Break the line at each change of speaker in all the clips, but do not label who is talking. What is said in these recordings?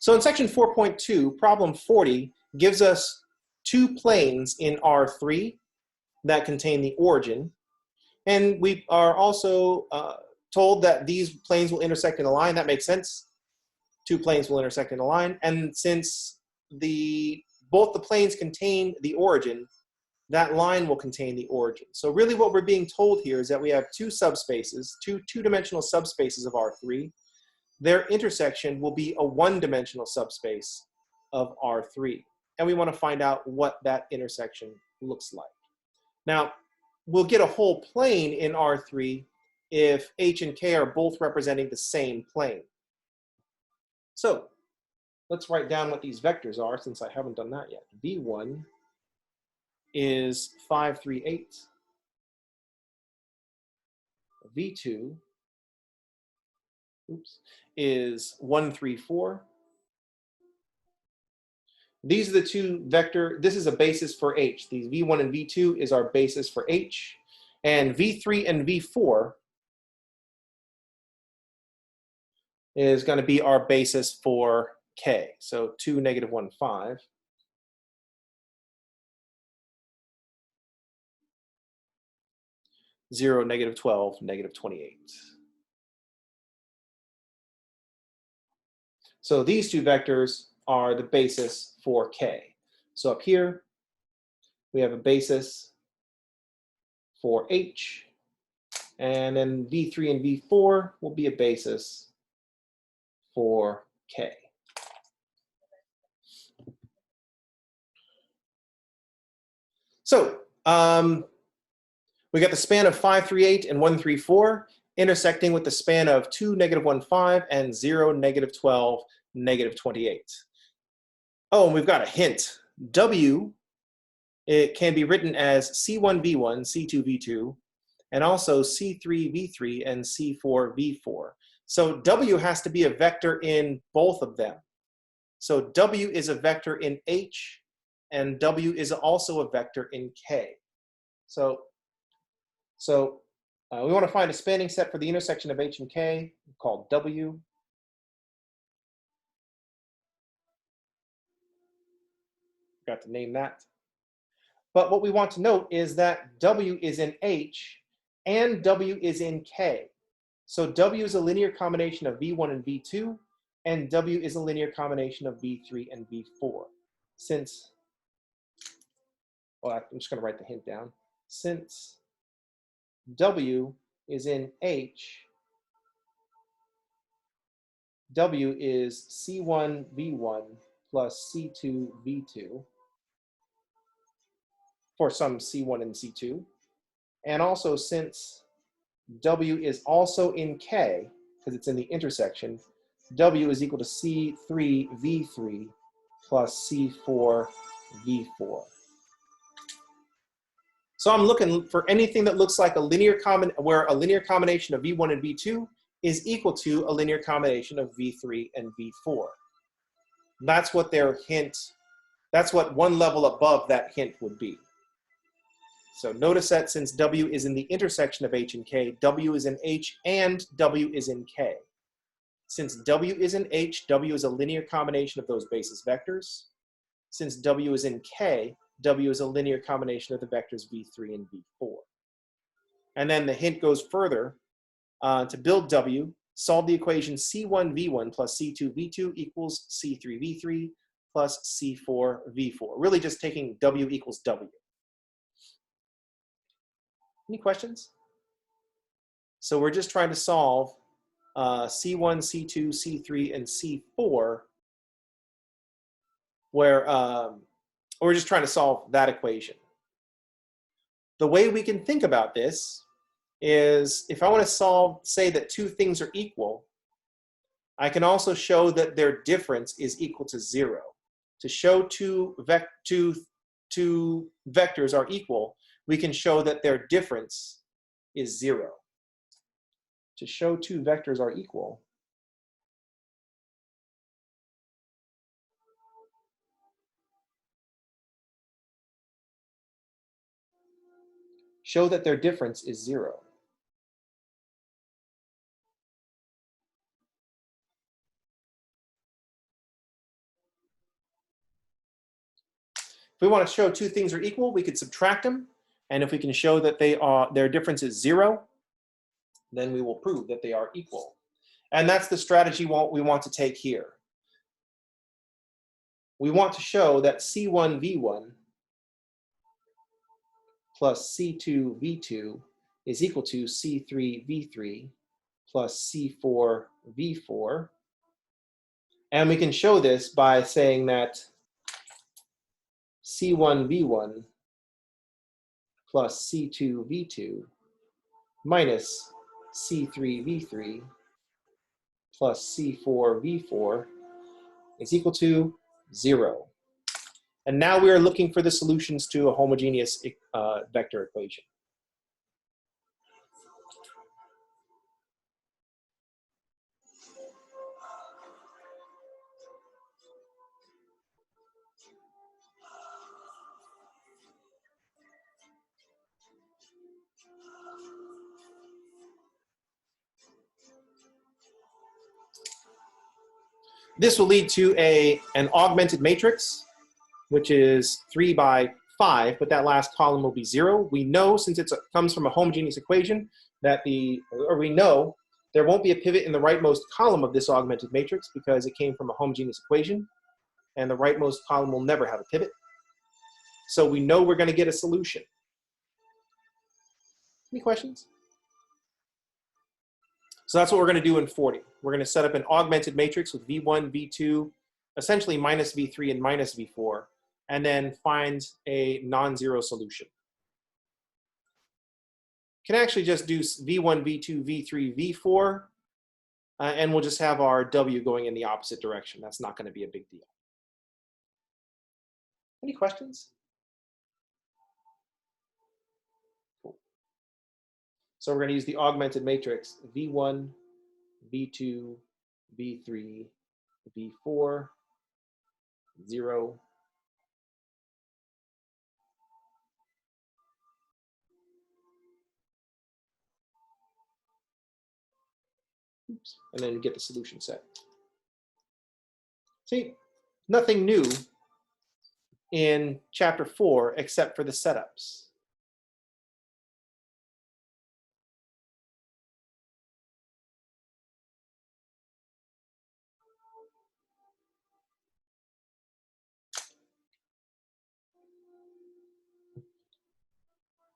So in section 4.2, problem 40 gives us two planes in R3 that contain the origin. And we are also told that these planes will intersect in a line. That makes sense. Two planes will intersect in a line. And since both the planes contain the origin, that line will contain the origin. So really what we're being told here is that we have two subspaces, two-dimensional subspaces of R3. Their intersection will be a one-dimensional subspace of R3. And we want to find out what that intersection looks like. Now, we'll get a whole plane in R3 if H and K are both representing the same plane. So let's write down what these vectors are since I haven't done that yet. V1 is 5, 3, 8. V2 is 1, 3, 4. These are the two vector, this is a basis for H. These V1 and V2 is our basis for H. And V3 and V4 is going to be our basis for K. So 2, negative 1, 5. 0, negative 12, negative 28. So these two vectors are the basis for K. So up here, we have a basis for H, and then V3 and V4 will be a basis for K. So we got the span of 5, 3, 8 and 1, 3, 4 intersecting with the span of 2, negative 1, 5 and 0, negative 12, negative 28. Oh, and we've got a hint. W, it can be written as C1, V1, C2, V2, and also C3, V3, and C4, V4. So W has to be a vector in both of them. So W is a vector in H, and W is also a vector in K. So we want to find a spanning set for the intersection of H and K called W. Got to name that. But what we want to note is that W is in H and W is in K. So W is a linear combination of V1 and V2, and W is a linear combination of V3 and V4. Since, well, I'm just going to write the hint down. Since W is in H, W is C1, V1 plus C2, V2 for some C1 and C2. And also since W is also in K, because it's in the intersection, W is equal to C3, V3 plus C4, V4. So I'm looking for anything that looks like a linear where a linear combination of V1 and V2 is equal to a linear combination of V3 and V4. That's what their hint, that's what one level above that hint would be. So notice that since W is in the intersection of H and K, W is in H and W is in K. Since W is in H, W is a linear combination of those basis vectors. Since W is in K, W is a linear combination of the vectors V3 and V4. And then the hint goes further. To build W, solve the equation C1V1 plus C2V2 equals C3V3 plus C4V4. Really just taking W equals W. Any questions? So we're just trying to solve C1, C2, C3, and C4, where we're just trying to solve that equation. The way we can think about this is if I want to solve, say that two things are equal, I can also show that their difference is equal to 0. To show two vectors are equal, we can show that their difference is 0. To show two vectors are equal, show that their difference is 0. If we want to show two things are equal, we could subtract them. And if we can show that their difference is 0, then we will prove that they are equal. And that's the strategy we want to take here. We want to show that C1V1 plus C2V2 is equal to C3V3 plus C4V4. And we can show this by saying that C1V1 plus C2V2 minus C3V3 plus C4V4 is equal to 0. And now we are looking for the solutions to a homogeneous vector equation. This will lead to an augmented matrix, which is 3 by 5, but that last column will be 0. We know, since it comes from a homogeneous equation, that we know there won't be a pivot in the rightmost column of this augmented matrix because it came from a homogeneous equation, and the rightmost column will never have a pivot. So we know we're going to get a solution. Any questions? So that's what we're going to do in 40. We're going to set up an augmented matrix with V1, V2, essentially minus V3 and minus V4, and then find a non-zero solution. Can actually just do V1, V2, V3, V4, and we'll just have our W going in the opposite direction. That's not going to be a big deal. Any questions? Cool. So we're going to use the augmented matrix V1, V2, V3, V4, 0. Oops. And then get the solution set. See, nothing new in chapter 4 except for the setups.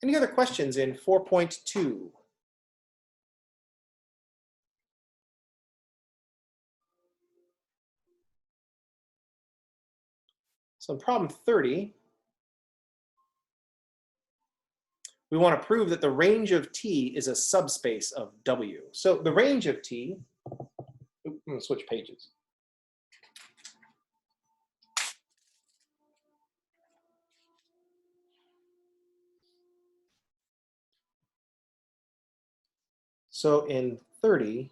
Any other questions in 4.2? So in problem 30, we want to prove that the range of T is a subspace of W. So the range of T, I'm going to switch pages. So in 30,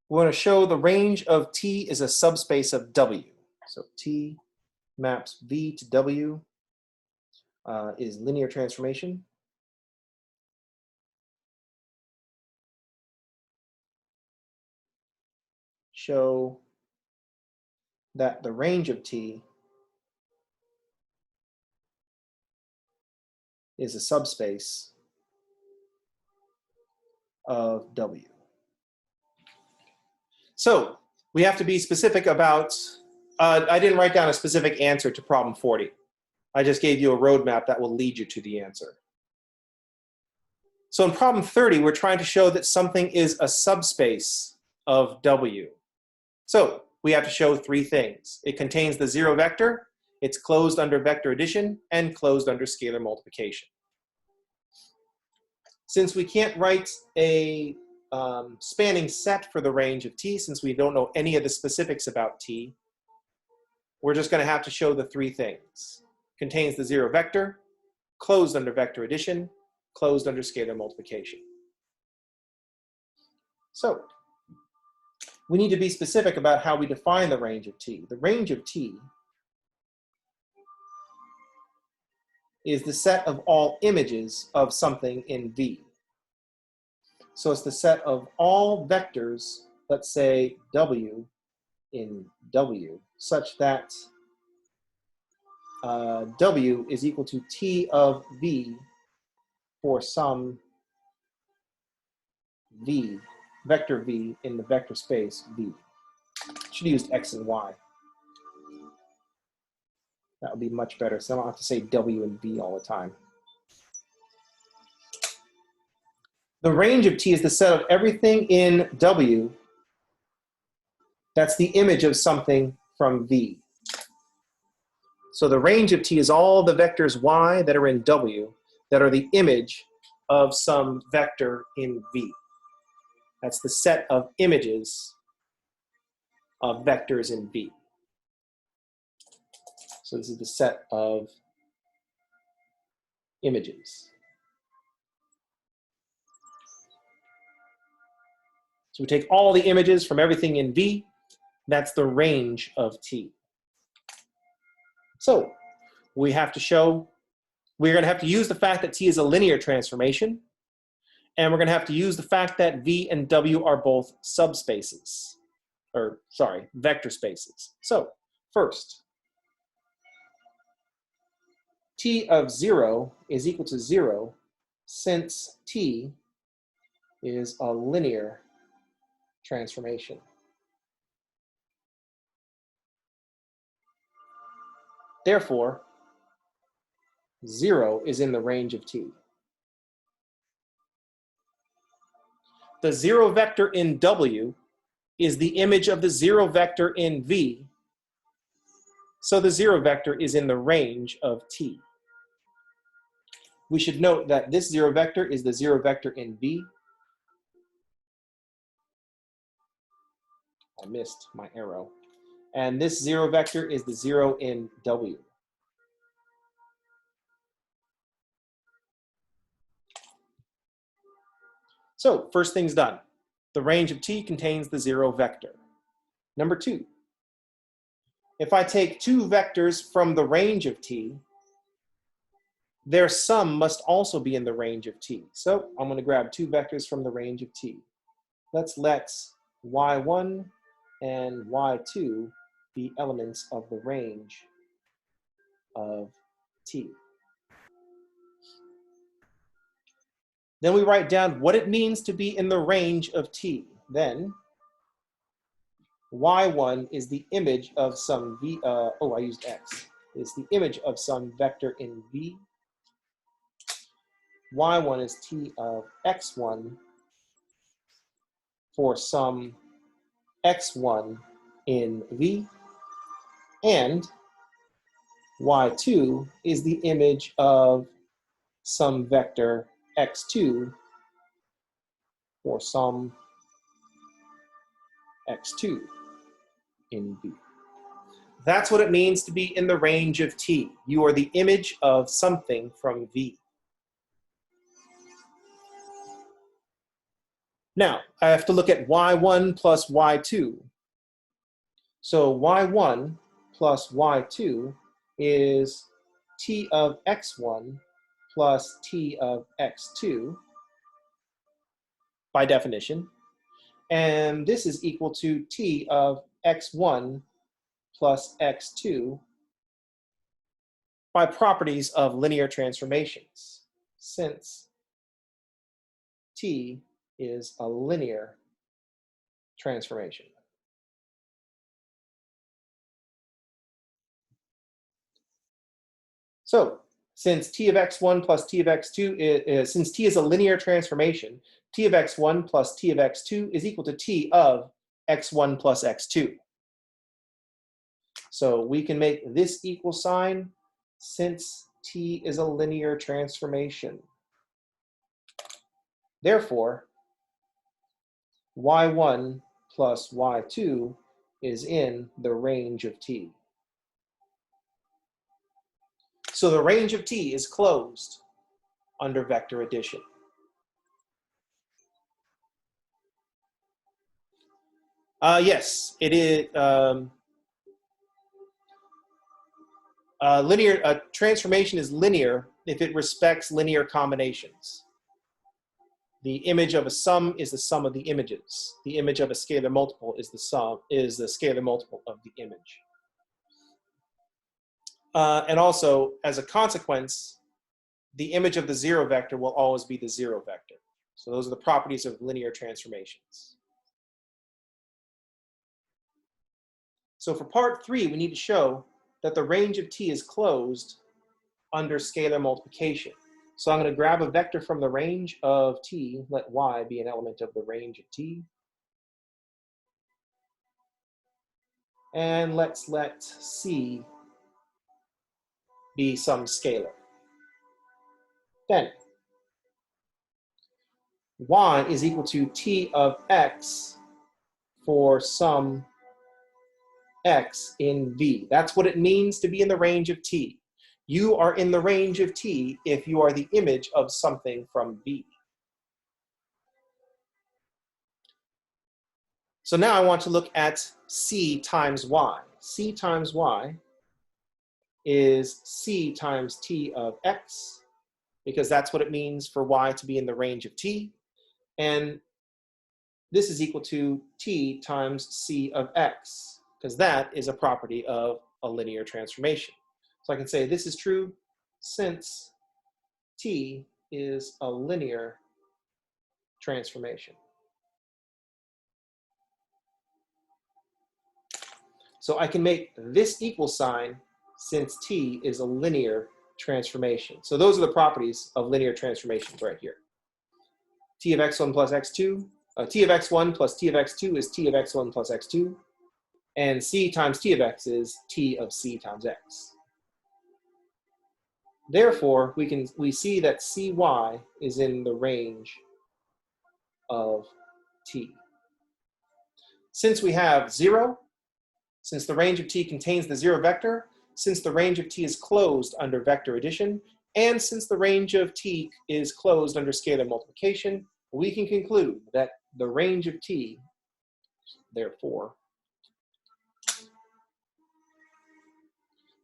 we want to show the range of T is a subspace of W. So T maps V to W is linear transformation. Show that the range of T is a subspace of W. So we have to be specific about, I didn't write down a specific answer to problem 40. I just gave you a roadmap that will lead you to the answer. So in problem 30, we're trying to show that something is a subspace of W. So we have to show 3 things. It contains the 0 vector, it's closed under vector addition, and closed under scalar multiplication. Since we can't write a spanning set for the range of T, since we don't know any of the specifics about T, we're just going to have to show the 3 things. Contains the 0 vector, closed under vector addition, closed under scalar multiplication. So we need to be specific about how we define the range of T. The range of T is the set of all images of something in V. So it's the set of all vectors, let's say W in W, such that W is equal to T of V for some V, vector V in the vector space V. Should have used X and Y. That would be much better, so I don't have to say W and V all the time. The range of T is the set of everything in W that's the image of something from V. So the range of T is all the vectors Y that are in W that are the image of some vector in V. That's the set of images of vectors in V. So this is the set of images. So we take all the images from everything in V. That's the range of T. So we have to show, we're going to have to use the fact that T is a linear transformation, and we're going to have to use the fact that V and W are both subspaces, or sorry, vector spaces. So first, T of 0 is equal to 0 since T is a linear transformation. Therefore, 0 is in the range of T. The 0 vector in W is the image of the 0 vector in V, so the 0 vector is in the range of T. We should note that this 0 vector is the 0 vector in V. I missed my arrow. And this 0 vector is the 0 in W. So first thing's done. The range of T contains the 0 vector. Number 2, if I take 2 vectors from the range of T, their sum must also be in the range of T. So I'm going to grab 2 vectors from the range of T. Let's let y1 and y2 be elements of the range of T. Then we write down what it means to be in the range of T. Then y1 is the image of some V, I used X, is the image of some vector in V. Y1 is T of X1 for some X1 in V. And Y2 is the image of some vector X2 for some X2 in V. That's what it means to be in the range of T. You are the image of something from V. Now, I have to look at y1 plus y2. So y1 plus y2 is T of x1 plus T of x2 by definition. And this is equal to T of x1 plus x2 by properties of linear transformations, since T is a linear transformation. So since T of x1 plus T of x2 since T is a linear transformation, T of x1 plus T of x2 is equal to T of x1 plus x2. So we can make this equal sign since T is a linear transformation. Therefore, y1 plus y2 is in the range of T. So the range of T is closed under vector addition. Yes, it is. A transformation is linear if it respects linear combinations. The image of a sum is the sum of the images. The image of a scalar multiple is the scalar multiple of the image. And also, as a consequence, the image of the zero vector will always be the zero vector. So those are the properties of linear transformations. So for part 3, we need to show that the range of t is closed under scalar multiplication. So I'm going to grab a vector from the range of t, let y be an element of the range of t. And let's let c be some scalar. Then y is equal to t of x for some x in V. That's what it means to be in the range of t. You are in the range of t if you are the image of something from V. So now I want to look at c times y. C times y is c times t of x, because that's what it means for y to be in the range of t. And this is equal to t times c of x, because that is a property of a linear transformation. So I can say this is true since t is a linear transformation. So I can make this equal sign since t is a linear transformation. So those are the properties of linear transformations right here. T of x1 plus x2, t of x1 plus t of x2 is t of x1 plus x2, and c times t of x is t of c times x. Therefore, we see that cy is in the range of t. Since we have 0, since the range of t contains the 0 vector, since the range of t is closed under vector addition, and since the range of t is closed under scalar multiplication, we can conclude that the range of t, therefore,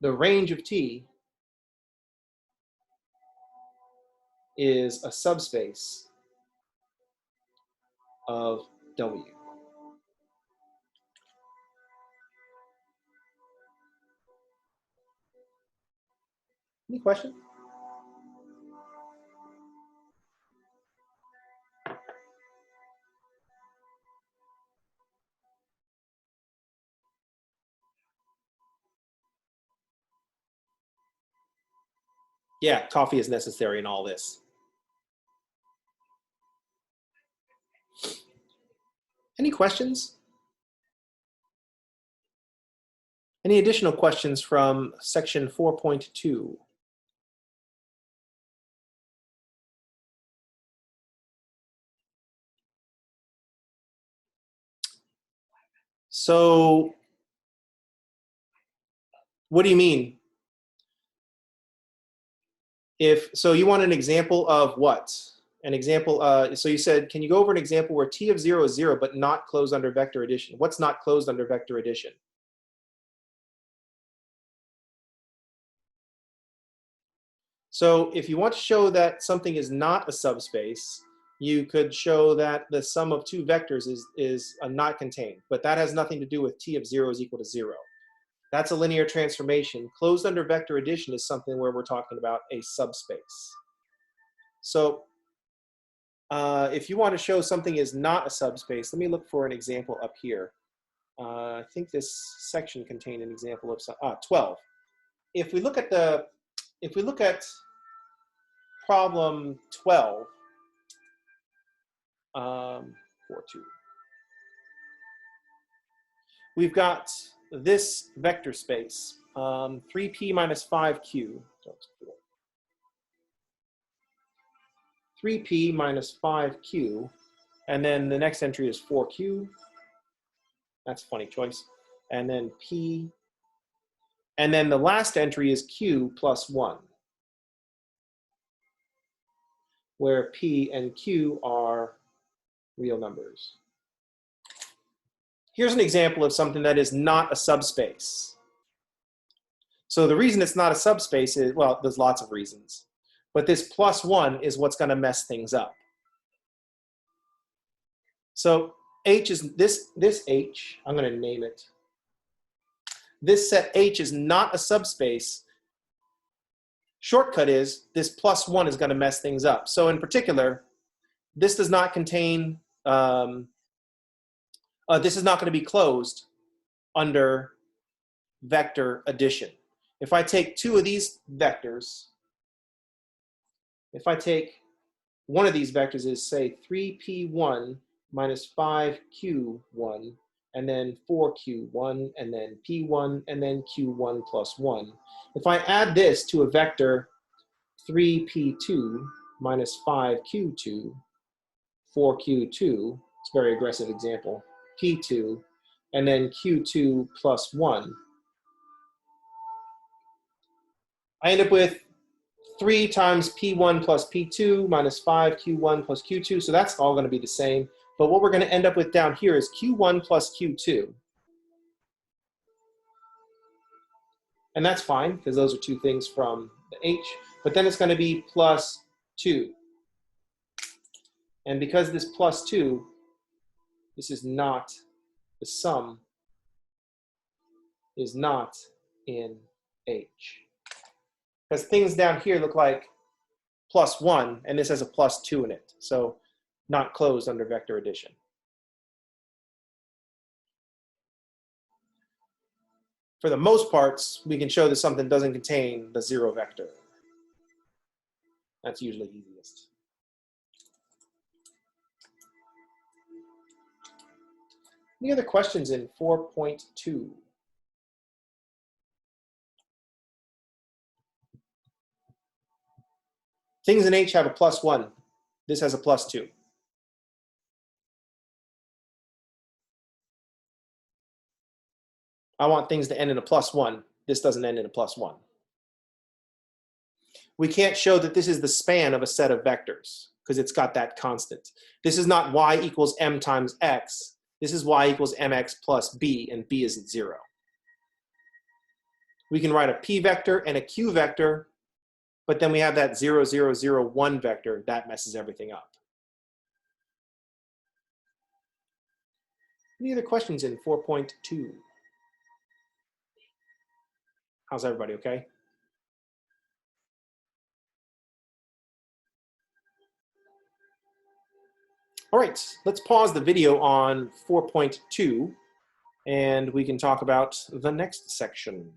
the range of t is a subspace of W. Any questions? Yeah, coffee is necessary in all this. Any questions? Any additional questions from section 4.2? So, what do you mean? So you want an example of what? An example, so you said, can you go over an example where t of 0 is 0, but not closed under vector addition? What's not closed under vector addition? So if you want to show that something is not a subspace, you could show that the sum of two vectors is not contained, but that has nothing to do with t of 0 is equal to 0. That's a linear transformation. Closed under vector addition is something where we're talking about a subspace. So if you want to show something is not a subspace, let me look for an example up here. I think this section contained an example of 12. If we look at problem 12, 4.2. We've got this vector space, 3p minus 5q. 3p minus 5q, and then the next entry is 4q. That's a funny choice. And then p, and then the last entry is q plus 1, where p and q are real numbers. Here's an example of something that is not a subspace. So the reason it's not a subspace is, well, there's lots of reasons. But this plus 1 is what's going to mess things up. So H is this H, I'm going to name it. This set H is not a subspace shortcut is this +1 is going to mess things up. So in particular, this does not contain, this is not going to be closed under vector addition. If I take two of these vectors, if I take one of these vectors is, say, 3p1 minus 5q1, and then 4q1, and then p1, and then q1 plus 1. If I add this to a vector 3p2 minus 5q2, 4q2, it's a very aggressive example, p2, and then q2 plus 1, I end up with 3 times p1 plus p2 minus 5q1 plus q2, so that's all going to be the same. But what we're going to end up with down here is q1 plus q2. And that's fine, because those are two things from the h. But then it's going to be plus 2. And because this plus 2, this is not, the sum is not in h. Because things down here look like +1, and this has a +2 in it. So not closed under vector addition. For the most parts, we can show that something doesn't contain the 0 vector. That's usually easiest. Any other questions in 4.2? Things in H have a +1. This has a +2. I want things to end in a +1. This doesn't end in a +1. We can't show that this is the span of a set of vectors because it's got that constant. This is not y equals m times x. This is y equals mx plus b, and b isn't 0. We can write a p vector and a q vector, but then we have that 0, 0, 0, 1 vector. That messes everything up. Any other questions in 4.2? How's everybody, okay? All right, let's pause the video on 4.2 and we can talk about the next section.